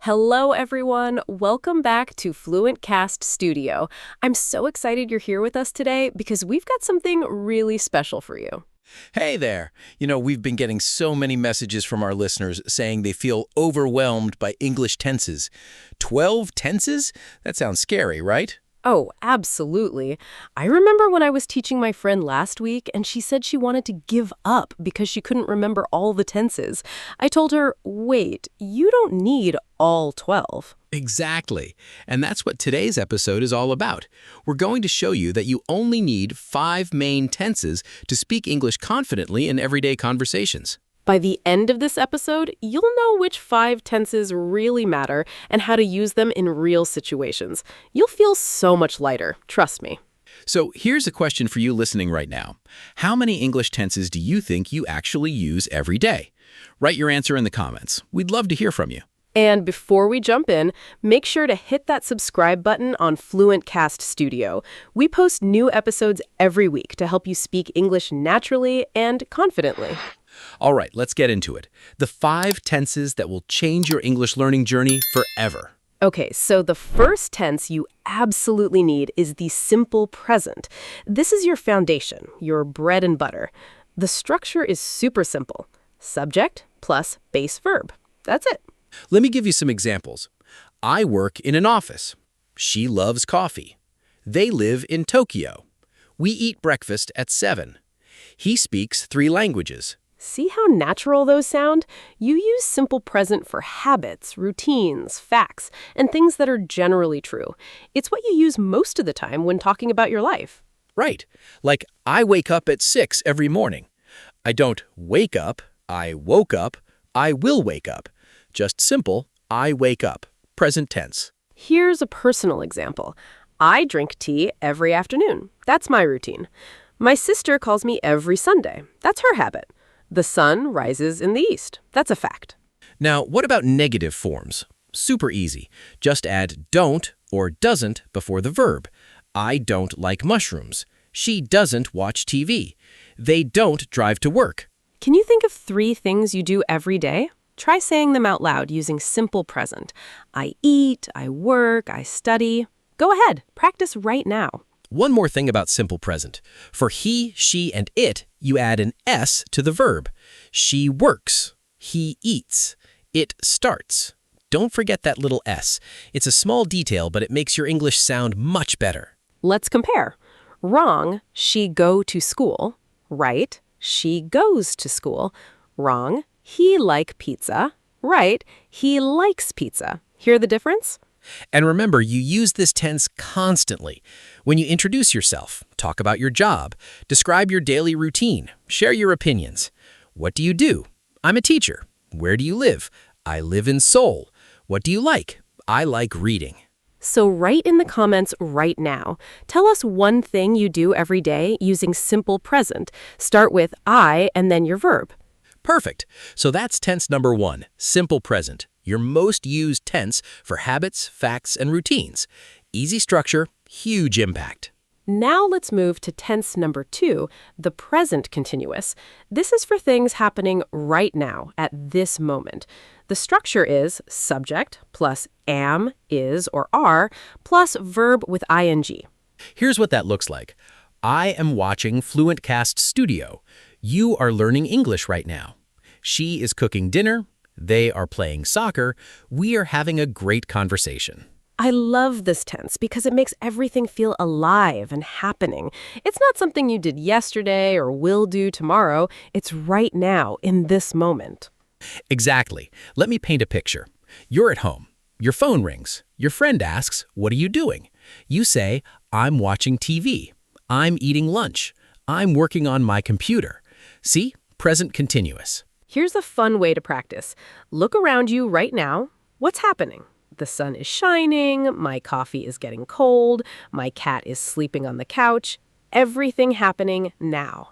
Hello, everyone. Welcome back to FluentCast Studio. I'm so excited you're here with us today because we've got something really special for you. Hey there. We've been getting so many messages from our listeners saying they feel overwhelmed by English tenses. 12 tenses? That sounds scary, right? Oh, absolutely. I remember when I was teaching my friend last week and she said she wanted to give up because she couldn't remember all the tenses. I told her, wait, you don't need all 12. Exactly. And that's what today's episode is all about. We're going to show you that you only need 5 main tenses to speak English confidently in everyday conversations. By the end of this episode, you'll know which 5 tenses really matter and how to use them in real situations. You'll feel so much lighter, trust me. So here's a question for you listening right now. How many English tenses do you think you actually use every day? Write your answer in the comments. We'd love to hear from you. And before we jump in, make sure to hit that subscribe button on FluentCast Studio. We post new episodes every week to help you speak English naturally and confidently. All right, let's get into it. The 5 tenses that will change your English learning journey forever. Okay, so the first tense you absolutely need is the simple present. This is your foundation, your bread and butter. The structure is super simple. Subject plus base verb. That's it. Let me give you some examples. I work in an office. She loves coffee. They live in Tokyo. We eat breakfast at 7. He speaks 3 languages. See how natural those sound? You use simple present for habits, routines, facts, and things that are generally true. It's what you use most of the time when talking about your life. Right. Like, I wake up at 6 every morning. I don't wake up. I woke up. I will wake up. Just simple, I wake up. Present tense. Here's a personal example. I drink tea every afternoon. That's my routine. My sister calls me every Sunday. That's her habit. The sun rises in the east. That's a fact. Now, what about negative forms? Super easy. Just add don't or doesn't before the verb. I don't like mushrooms. She doesn't watch TV. They don't drive to work. Can you think of 3 things you do every day? Try saying them out loud using simple present. I eat, I work, I study. Go ahead, practice right now. One more thing about simple present. For he, she, and it, you add an S to the verb. She works. He eats. It starts. Don't forget that little S. It's a small detail, but it makes your English sound much better. Let's compare. Wrong, she go to school. Right, she goes to school. Wrong, he like pizza. Right, he likes pizza. Hear the difference? And remember, you use this tense constantly. When you introduce yourself, talk about your job, describe your daily routine, share your opinions. What do you do? I'm a teacher. Where do you live? I live in Seoul. What do you like? I like reading. So write in the comments right now. Tell us one thing you do every day using simple present. Start with I and then your verb. Perfect. So that's tense number 1, simple present. Your most used tense for habits, facts, and routines. Easy structure, huge impact. Now let's move to tense number 2, the present continuous. This is for things happening right now, at this moment. The structure is subject plus am, is, or are, plus verb with ing. Here's what that looks like. I am watching FluentCast Studio. You are learning English right now. She is cooking dinner. They are playing soccer. We are having a great conversation. I love this tense because it makes everything feel alive and happening. It's not something you did yesterday or will do tomorrow. It's right now, in this moment. Exactly. Let me paint a picture. You're at home. Your phone rings. Your friend asks, "What are you doing?" You say, "I'm watching TV. I'm eating lunch. I'm working on my computer." See? Present continuous. Here's a fun way to practice. Look around you right now. What's happening? The sun is shining, my coffee is getting cold, my cat is sleeping on the couch. Everything happening now.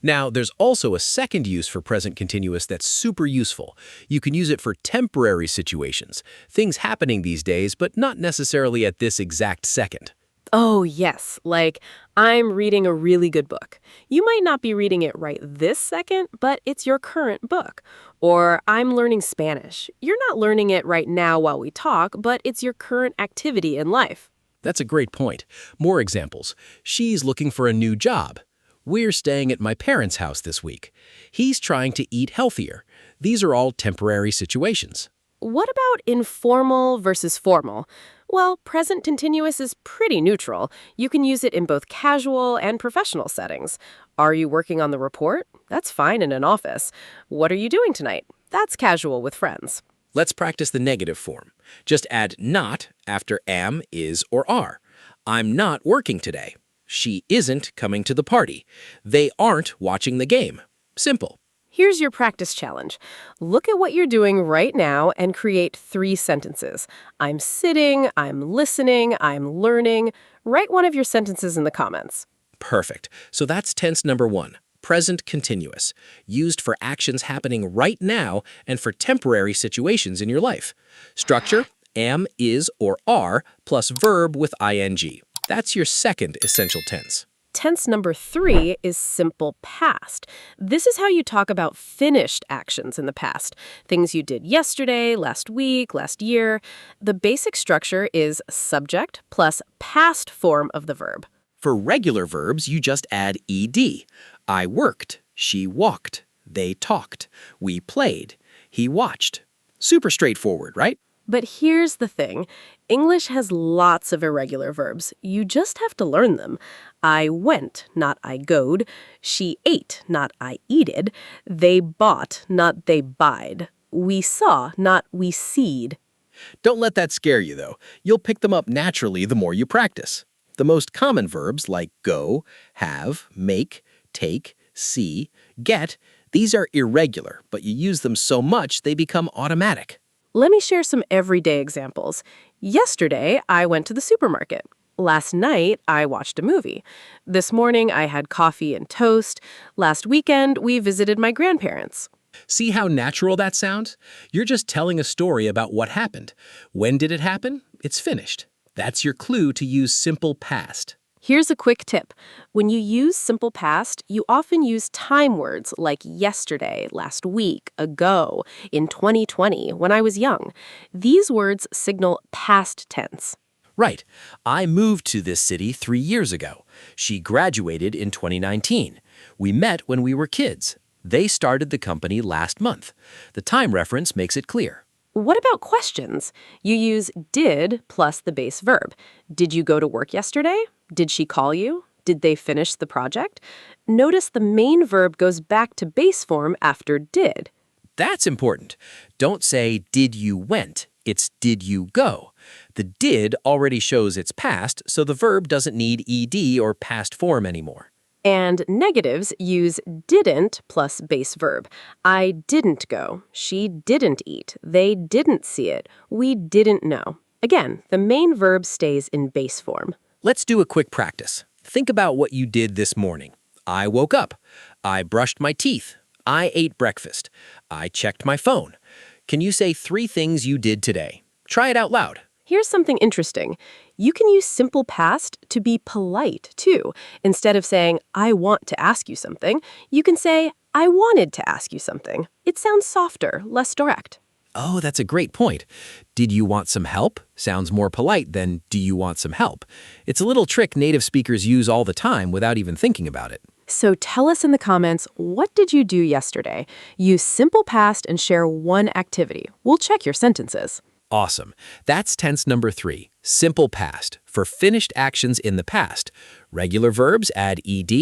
Now, there's also a second use for present continuous that's super useful. You can use it for temporary situations, things happening these days, but not necessarily at this exact second. Oh, yes, like I'm reading a really good book. You might not be reading it right this second, but it's your current book. Or I'm learning Spanish. You're not learning it right now while we talk, but it's your current activity in life. That's a great point. More examples. She's looking for a new job. We're staying at my parents' house this week. He's trying to eat healthier. These are all temporary situations. What about informal versus formal? Well, present continuous is pretty neutral. You can use it in both casual and professional settings. Are you working on the report? That's fine in an office. What are you doing tonight? That's casual with friends. Let's practice the negative form. Just add not after am, is, or are. I'm not working today. She isn't coming to the party. They aren't watching the game. Simple. Here's your practice challenge. Look at what you're doing right now and create 3 sentences. I'm sitting, I'm listening, I'm learning. Write one of your sentences in the comments. Perfect. So that's tense number 1, present continuous, used for actions happening right now and for temporary situations in your life. Structure, am, is, or are, plus verb with ing. That's your second essential tense. Tense number 3 is simple past. This is how you talk about finished actions in the past. Things you did yesterday, last week, last year. The basic structure is subject plus past form of the verb. For regular verbs, you just add ed. I worked. She walked. They talked. We played. He watched. Super straightforward, right? But here's the thing. English has lots of irregular verbs. You just have to learn them. I went, not I goed. She ate, not I eated. They bought, not they buyed. We saw, not we seed. Don't let that scare you, though. You'll pick them up naturally the more you practice. The most common verbs like go, have, make, take, see, get, these are irregular, but you use them so much they become automatic. Let me share some everyday examples. Yesterday, I went to the supermarket. Last night, I watched a movie. This morning, I had coffee and toast. Last weekend, we visited my grandparents. See how natural that sounds? You're just telling a story about what happened. When did it happen? It's finished. That's your clue to use simple past. Here's a quick tip. When you use simple past, you often use time words like yesterday, last week, ago, in 2020, when I was young. These words signal past tense. Right. I moved to this city 3 years ago. She graduated in 2019. We met when we were kids. They started the company last month. The time reference makes it clear. What about questions? You use did plus the base verb. Did you go to work yesterday? Did she call you? Did they finish the project? Notice the main verb goes back to base form after did. That's important. Don't say, did you went? It's did you go? The did already shows it's past, so the verb doesn't need ed or past form anymore. And negatives use didn't plus base verb. I didn't go. She didn't eat. They didn't see it. We didn't know. Again, the main verb stays in base form. Let's do a quick practice. Think about what you did this morning. I woke up. I brushed my teeth. I ate breakfast. I checked my phone. Can you say 3 things you did today? Try it out loud. Here's something interesting. You can use simple past to be polite, too. Instead of saying, I want to ask you something, you can say, I wanted to ask you something. It sounds softer, less direct. Oh, that's a great point. Did you want some help? Sounds more polite than do you want some help? It's a little trick native speakers use all the time without even thinking about it. So tell us in the comments, what did you do yesterday? Use simple past and share one activity. We'll check your sentences. Awesome. That's tense number 3, simple past, for finished actions in the past. Regular verbs add ed.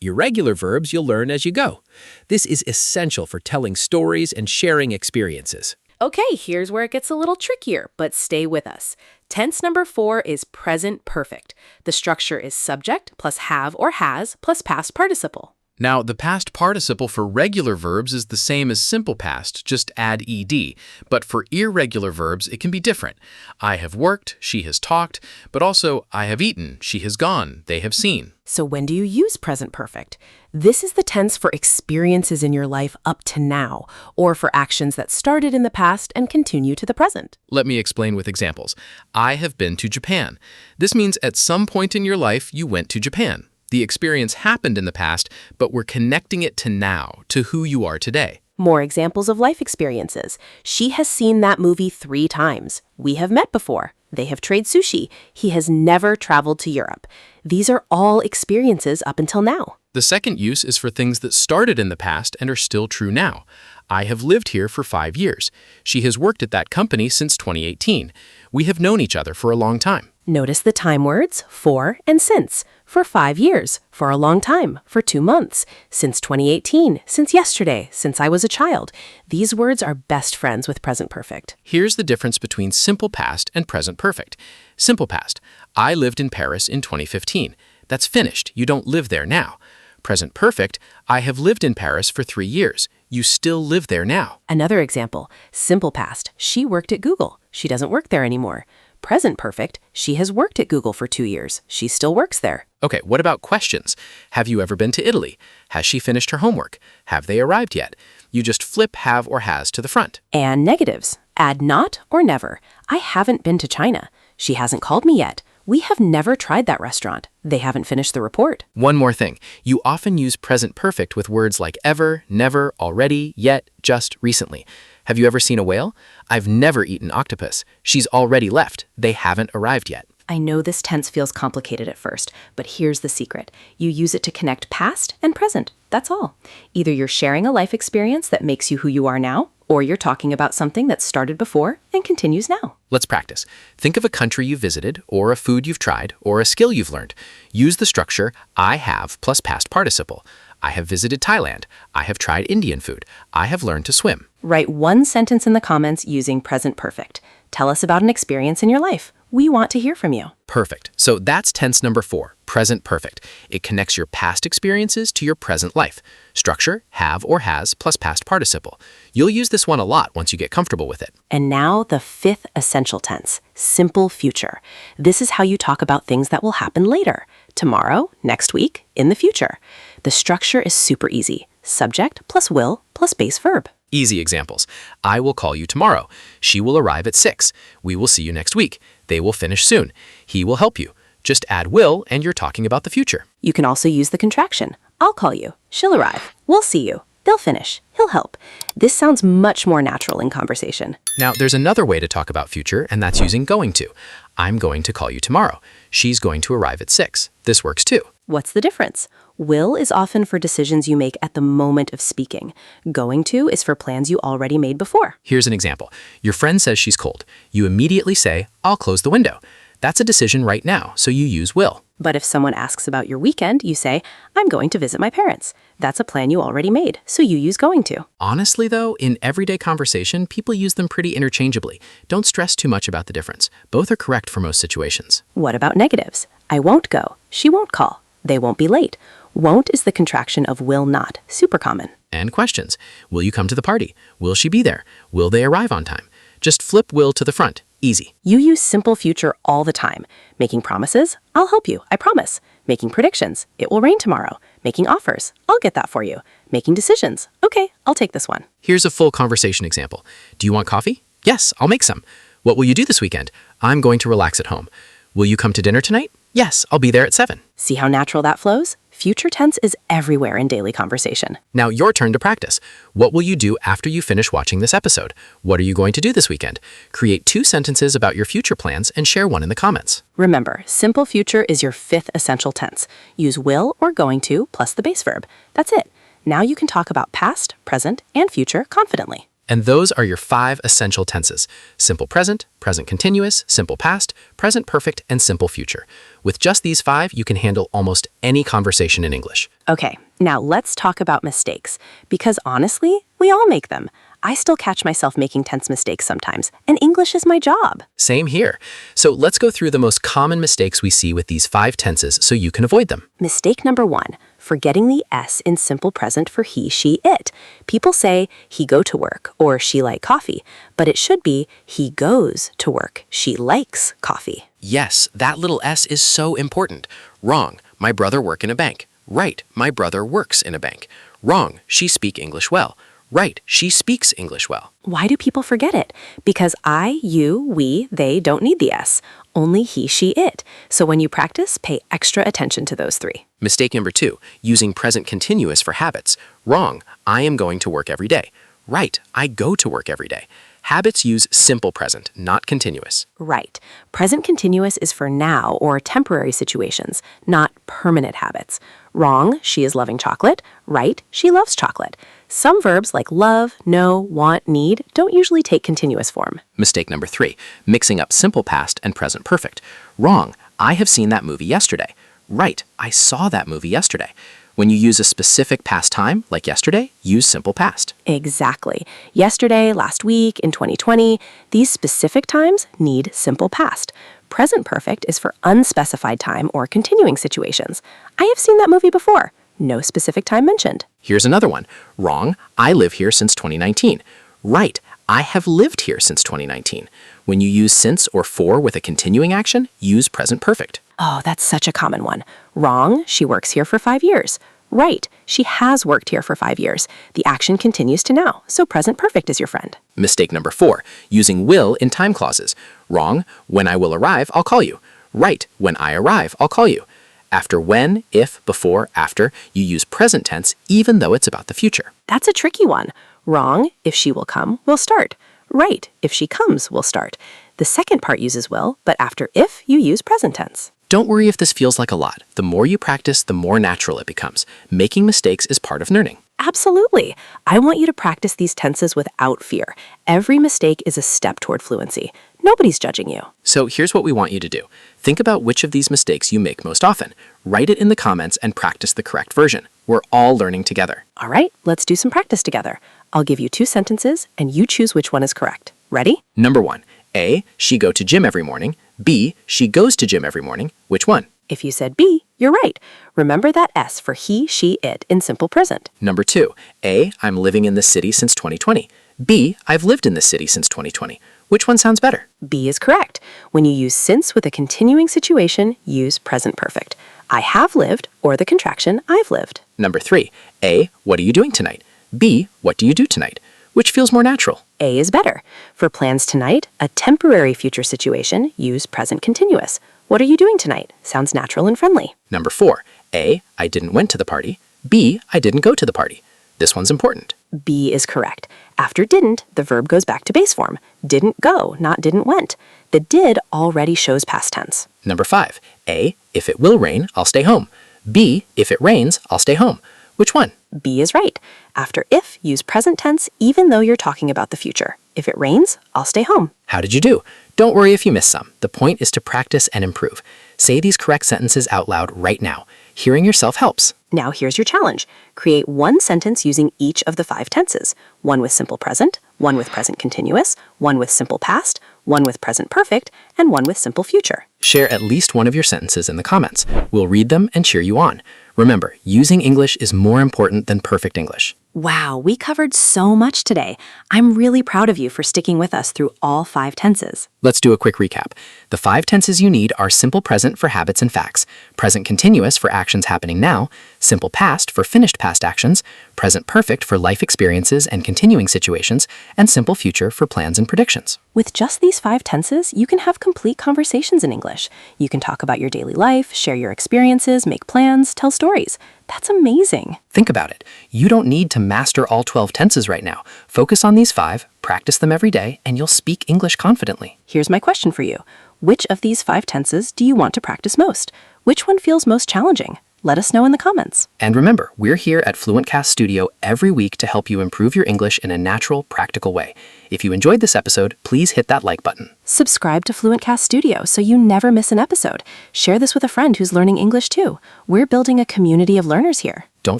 Irregular verbs you'll learn as you go. This is essential for telling stories and sharing experiences. Okay, here's where it gets a little trickier, but stay with us. Tense number 4 is present perfect. The structure is subject plus have or has plus past participle. Now, the past participle for regular verbs is the same as simple past, just add ed. But for irregular verbs, it can be different. I have worked, she has talked, but also I have eaten, she has gone, they have seen. So when do you use present perfect? This is the tense for experiences in your life up to now, or for actions that started in the past and continue to the present. Let me explain with examples. I have been to Japan. This means at some point in your life, you went to Japan. The experience happened in the past, but we're connecting it to now, to who you are today. More examples of life experiences. She has seen that movie 3 times. We have met before. They have traded sushi. He has never traveled to Europe. These are all experiences up until now. The second use is for things that started in the past and are still true now. I have lived here for 5 years. She has worked at that company since 2018. We have known each other for a long time. Notice the time words for and since. For 5 years, for a long time, for 2 months, since 2018, since yesterday, since I was a child. These words are best friends with present perfect. Here's the difference between simple past and present perfect. Simple past, I lived in Paris in 2015. That's finished. You don't live there now. Present perfect, I have lived in Paris for 3 years. You still live there now. Another example, simple past, she worked at Google. She doesn't work there anymore. Present perfect, she has worked at Google for 2 years. She still works there. Okay, what about questions? Have you ever been to Italy? Has she finished her homework? Have they arrived yet? You just flip have or has to the front. And negatives, add not or never. I haven't been to China. She hasn't called me yet. We have never tried that restaurant. They haven't finished the report. One more thing. You often use present perfect with words like ever, never, already, yet, just, recently. Have you ever seen a whale? I've never eaten octopus. She's already left. They haven't arrived yet. I know this tense feels complicated at first, but here's the secret. You use it to connect past and present. That's all. Either you're sharing a life experience that makes you who you are now, or you're talking about something that started before and continues now. Let's practice. Think of a country you visited, or a food you've tried, or a skill you've learned. Use the structure I have plus past participle. I have visited Thailand. I have tried Indian food. I have learned to swim. Write one sentence in the comments using present perfect. Tell us about an experience in your life. We want to hear from you. Perfect. So that's tense number 4, present perfect. It connects your past experiences to your present life. Structure, have or has plus past participle. You'll use this one a lot once you get comfortable with it. And now the 5th essential tense, simple future. This is how you talk about things that will happen later. Tomorrow, next week, in the future. The structure is super easy. Subject plus will plus base verb. Easy examples. I will call you tomorrow. She will arrive at 6. We will see you next week. They will finish soon. He will help you. Just add will and you're talking about the future. You can also use the contraction. I'll call you. She'll arrive. We'll see you. They'll finish. He'll help. This sounds much more natural in conversation. Now, there's another way to talk about future, and that's using going to. I'm going to call you tomorrow. She's going to arrive at 6. This works too. What's the difference? Will is often for decisions you make at the moment of speaking. Going to is for plans you already made before. Here's an example. Your friend says she's cold. You immediately say, I'll close the window. That's a decision right now, so you use will. But if someone asks about your weekend, you say, I'm going to visit my parents. That's a plan you already made, so you use going to. Honestly, though, in everyday conversation, people use them pretty interchangeably. Don't stress too much about the difference. Both are correct for most situations. What about negatives? I won't go. She won't call. They won't be late. Won't is the contraction of will not. Super common. And questions. Will you come to the party? Will she be there? Will they arrive on time? Just flip will to the front. Easy. You use simple future all the time. Making promises, I'll help you, I promise. Making predictions, it will rain tomorrow. Making offers, I'll get that for you. Making decisions, okay, I'll take this one. Here's a full conversation example. Do you want coffee? Yes, I'll make some. What will you do this weekend? I'm going to relax at home. Will you come to dinner tonight? Yes, I'll be there at 7. See how natural that flows? Future tense is everywhere in daily conversation. Now your turn to practice. What will you do after you finish watching this episode? What are you going to do this weekend? Create 2 sentences about your future plans and share one in the comments. Remember, simple future is your 5th essential tense. Use will or going to plus the base verb. That's it. Now you can talk about past, present, and future confidently. And those are your 5 essential tenses: simple present, present continuous, simple past, present perfect, and simple future. With just these 5, you can handle almost any conversation in English. Okay, now let's talk about mistakes. Because honestly, we all make them. I still catch myself making tense mistakes sometimes, and English is my job. Same here. So let's go through the most common mistakes we see with these 5 tenses so you can avoid them. Mistake number 1, forgetting the S in simple present for he, she, it. People say he go to work or she like coffee, but it should be he goes to work, she likes coffee. Yes, that little S is so important. Wrong, my brother work in a bank. Right, my brother works in a bank. Wrong, she speak English well. Right, she speaks English well. Why do people forget it? Because I, you, we, they don't need the S. Only he, she, it. So when you practice, pay extra attention to those three. Mistake number 2, using present continuous for habits. Wrong, I am going to work every day. Right, I go to work every day. Habits use simple present, not continuous. Right. Present continuous is for now or temporary situations, not permanent habits. Wrong, she is loving chocolate. Right, she loves chocolate. Some verbs like love, know, want, need don't usually take continuous form. Mistake number 3, mixing up simple past and present perfect. Wrong, I have seen that movie yesterday. Right, I saw that movie yesterday. When you use a specific past time, like yesterday, use simple past. Exactly. Yesterday, last week, in 2020, these specific times need simple past. Present perfect is for unspecified time or continuing situations. I have seen that movie before. No specific time mentioned. Here's another one. Wrong, I live here since 2019. Right, I have lived here since 2019. When you use since or for with a continuing action, use present perfect. Oh, that's such a common one. Wrong, she works here for 5 years. Right, she has worked here for 5 years. The action continues to now, so present perfect is your friend. Mistake number 4, using will in time clauses. Wrong, when I will arrive, I'll call you. Right, when I arrive, I'll call you. After when, if, before, after, you use present tense even though it's about the future. That's a tricky one. Wrong, if she will come, we'll start. Right, if she comes, we'll start. The second part uses will, but after if, you use present tense. Don't worry if this feels like a lot. The more you practice, the more natural it becomes. Making mistakes is part of learning. Absolutely. I want you to practice these tenses without fear. Every mistake is a step toward fluency. Nobody's judging you. So here's what we want you to do. Think about which of these mistakes you make most often. Write it in the comments and practice the correct version. We're all learning together. All right, let's do some practice together. I'll give you 2 sentences, and you choose which one is correct. Ready? Number 1. A, she go to gym every morning. B, she goes to gym every morning. Which one? If you said B, you're right. Remember that S for he, she, it in simple present. Number 2. A, I'm living in this city since 2020. B, I've lived in this city since 2020. Which one sounds better? B is correct. When you use since with a continuing situation, use present perfect. I have lived, or the contraction, I've lived. Number 3. A, what are you doing tonight? B, what do you do tonight? Which feels more natural? A is better. For plans tonight, a temporary future situation, use present continuous. What are you doing tonight? Sounds natural and friendly. Number 4. A, I didn't went to the party. B, I didn't go to the party. This one's important. B is correct. After didn't, the verb goes back to base form. Didn't go, not didn't went. The did already shows past tense. Number 5. A, if it will rain, I'll stay home. B, if it rains, I'll stay home. Which one? B is right. After if, use present tense even though you're talking about the future. If it rains, I'll stay home. How did you do? Don't worry if you missed some. The point is to practice and improve. Say these correct sentences out loud right now. Hearing yourself helps. Now here's your challenge. Create 1 sentence using each of the 5 tenses. 1 with simple present, 1 with present continuous, 1 with simple past, 1 with present perfect, and 1 with simple future. Share at least one of your sentences in the comments. We'll read them and cheer you on. Remember, using English is more important than perfect English. Wow, we covered so much today. I'm really proud of you for sticking with us through all 5 tenses. Let's do a quick recap. The 5 tenses you need are simple present for habits and facts, present continuous for actions happening now, simple past for finished past actions, present perfect for life experiences and continuing situations, and simple future for plans and predictions. With just these 5 tenses, you can have complete conversations in English. You can talk about your daily life, share your experiences, make plans, tell stories. That's amazing. Think about it. You don't need to master all 12 tenses right now. Focus on these 5, practice them every day, and you'll speak English confidently. Here's my question for you. Which of these 5 tenses do you want to practice most? Which one feels most challenging? Let us know in the comments. And remember, we're here at FluentCast Studio every week to help you improve your English in a natural, practical way. If you enjoyed this episode, please hit that like button. Subscribe to FluentCast Studio so you never miss an episode. Share this with a friend who's learning English too. We're building a community of learners here. Don't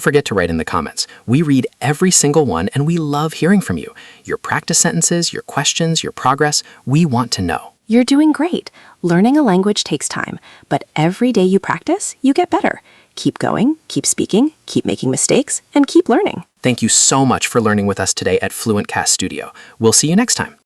forget to write in the comments. We read every single one and we love hearing from you. Your practice sentences, your questions, your progress, we want to know. You're doing great. Learning a language takes time, but every day you practice, you get better. keep going, keep speaking, keep making mistakes, and keep learning. Thank you so much for learning with us today at FluentCast Studio. We'll see you next time.